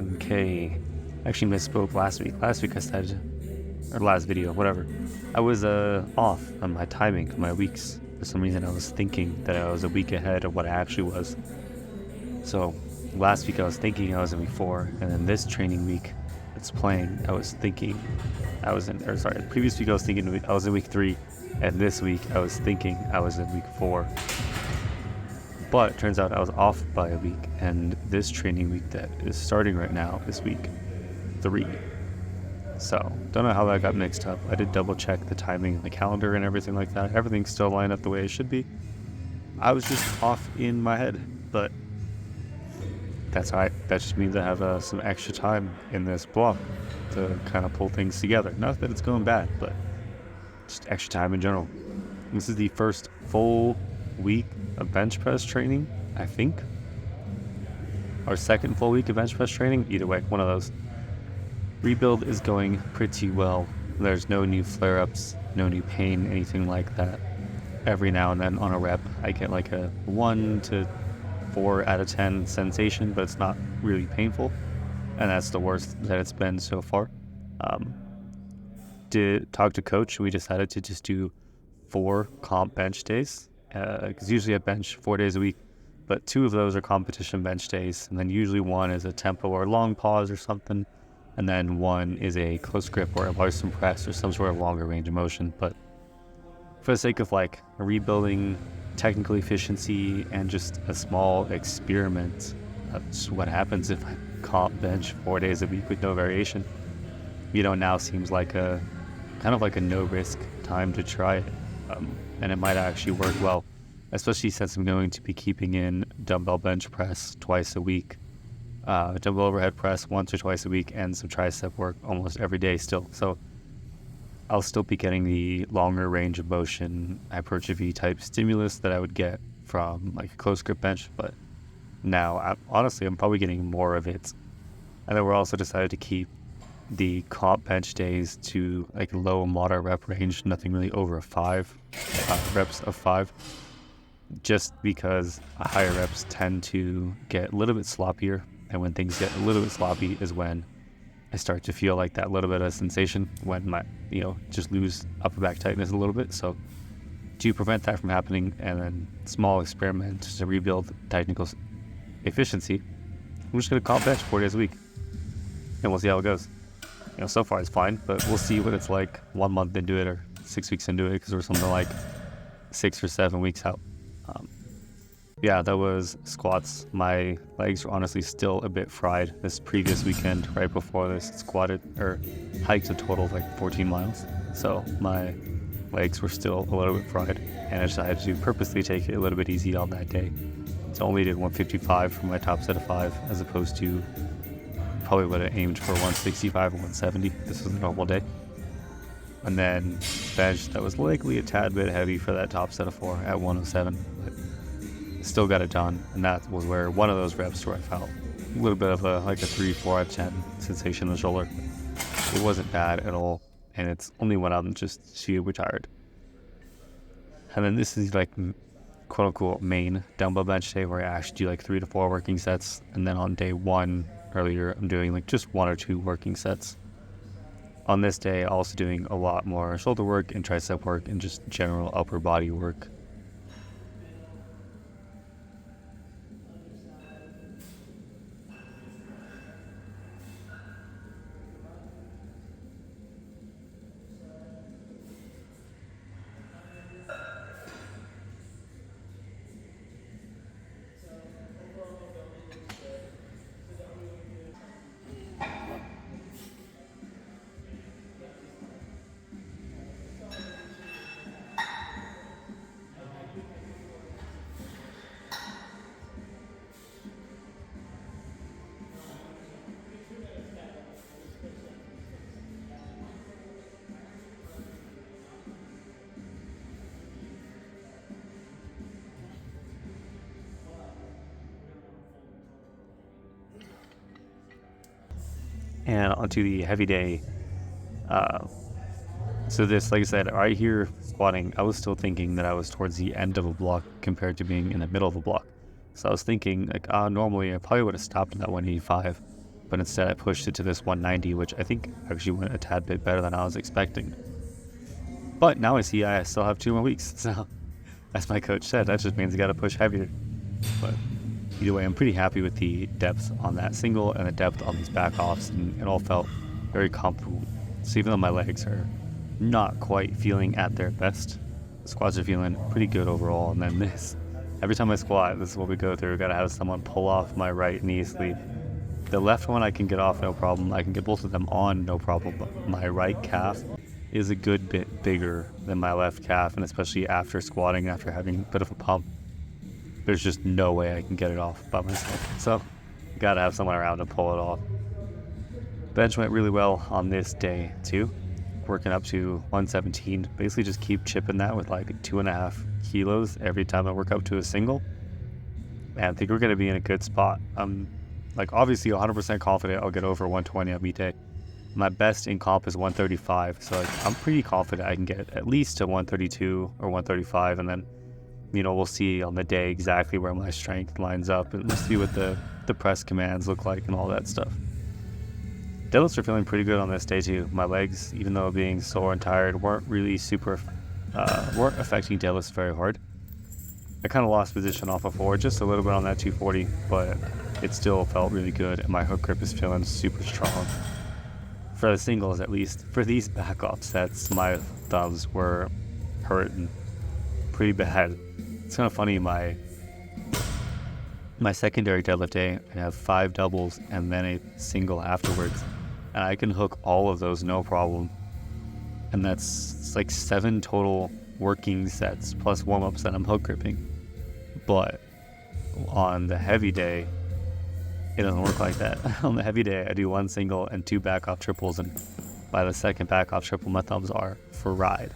Okay. Actually misspoke last week. Last week I said, or last video, whatever. I was off on my timing, my weeks. For some reason I was thinking that I was a week ahead of what I actually was. So last week I was thinking I was in week 4, and then this training week it's playing, I was thinking I was in, or sorry, the previous week I was thinking I was in week 3, and this week I was thinking I was in week 4. But it turns out I was off by a week, and this training week that is starting right now is week 3. So, don't know how that got mixed up. I did double check the timing and the calendar and everything like that. Everything's still lined up the way it should be. I was just off in my head, but that's all right. That just means I have some extra time in this block to kind of pull things together. Not that it's going bad, but just extra time in general. This is the first full week of bench press training, I think. Our second full week of bench press training. Either way, one of those. Rebuild is going pretty well. There's no new flare-ups, no new pain, anything like that. Every now and then on a rep, I get like a 1 to 4 out of 10 sensation, but it's not really painful. And that's the worst that it's been so far. Did talk to coach. We decided to just do 4 comp bench days. Because usually I bench 4 days a week, but 2 of those are competition bench days. And then usually 1 is a tempo or long pause or something. And then 1 is a close grip or a Larson press or some sort of longer range of motion. But for the sake of like rebuilding technical efficiency and just a small experiment, that's what happens if I comp bench 4 days a week with no variation. Now seems like a kind of like a no risk time to try it. And it might actually work well, especially since I'm going to be keeping in dumbbell bench press twice a week. Dumbbell overhead press once or twice a week, and some tricep work almost every day still. So I'll still be getting the longer range of motion hypertrophy type stimulus that I would get from like a close grip bench, but now honestly I'm probably getting more of it. And then we're also decided to keep the comp bench days to like low and moderate rep range, nothing really over 5 reps of 5, just because higher reps tend to get a little bit sloppier. And when things get a little bit sloppy is when I start to feel like that little bit of sensation when my, just lose upper back tightness a little bit. So to prevent that from happening, and then small experiment to rebuild technical efficiency, I'm just going to comp bench 4 days a week, and we'll see how it goes. So far it's fine, but we'll see what it's like 1 month into it or 6 weeks into it, because we're something like 6 or 7 weeks out. Yeah, that was squats. My legs were honestly still a bit fried. This previous weekend, right before this, hiked a total of like 14 miles. So my legs were still a little bit fried, and I decided to purposely take it a little bit easy on that day. So only did 155 for my top set of 5, as opposed to probably would have aimed for 165 or 170. This was a normal day. And then bench that was likely a tad bit heavy for that top set of 4 at 107, but still got it done. And that was where one of those reps where I felt a little bit of a 3, 4 out of 10 sensation in the shoulder. It wasn't bad at all, and it's only when I'm just super tired. And then this is like quote unquote main dumbbell bench day, where I actually do like 3 to 4 working sets, and then on day 1 earlier I'm doing like just 1 or 2 working sets. On this day also doing a lot more shoulder work and tricep work and just general upper body work. And onto the heavy day. So this, like I said, right here squatting, I was still thinking that I was towards the end of a block compared to being in the middle of a block. So I was thinking like, normally I probably would have stopped at that 185, but instead I pushed it to this 190, which I think actually went a tad bit better than I was expecting. But now I see I still have 2 more weeks, so as my coach said, that just means I got to push heavier. But either way, I'm pretty happy with the depth on that single and the depth on these back offs, and it all felt very comfortable. So even though my legs are not quite feeling at their best, the squats are feeling pretty good overall. And then this, every time I squat, this is what we go through. Got to have someone pull off my right knee sleeve. The left one I can get off no problem. I can get both of them on no problem. But my right calf is a good bit bigger than my left calf, and especially after squatting, after having a bit of a pump, there's just no way I can get it off by myself. So gotta have someone around to pull it off. Bench went really well on this day too, working up to 117. Basically just keep chipping that with like 2.5 kilos every time I work up to a single, and I think we're gonna be in a good spot. I'm like obviously 100% confident I'll get over 120 on meet day. My best in comp is 135, so like, I'm pretty confident I can get at least to 132 or 135, and then we'll see on the day exactly where my strength lines up, and we'll see what the press commands look like and all that stuff. Deadlifts are feeling pretty good on this day too. My legs, even though being sore and tired, weren't affecting deadlifts very hard. I kind of lost position off of forward just a little bit on that 240, but it still felt really good, and my hook grip is feeling super strong. For the singles, at least, for these back off sets, my thumbs were hurting pretty bad. It's kind of funny, my secondary deadlift day, I have 5 doubles and then a single afterwards, and I can hook all of those no problem. And it's like 7 total working sets plus warm-ups that I'm hook gripping. But on the heavy day, it doesn't work like that. On the heavy day, I do 1 single and 2 back off triples, and by the second back off triple, my thumbs are fried.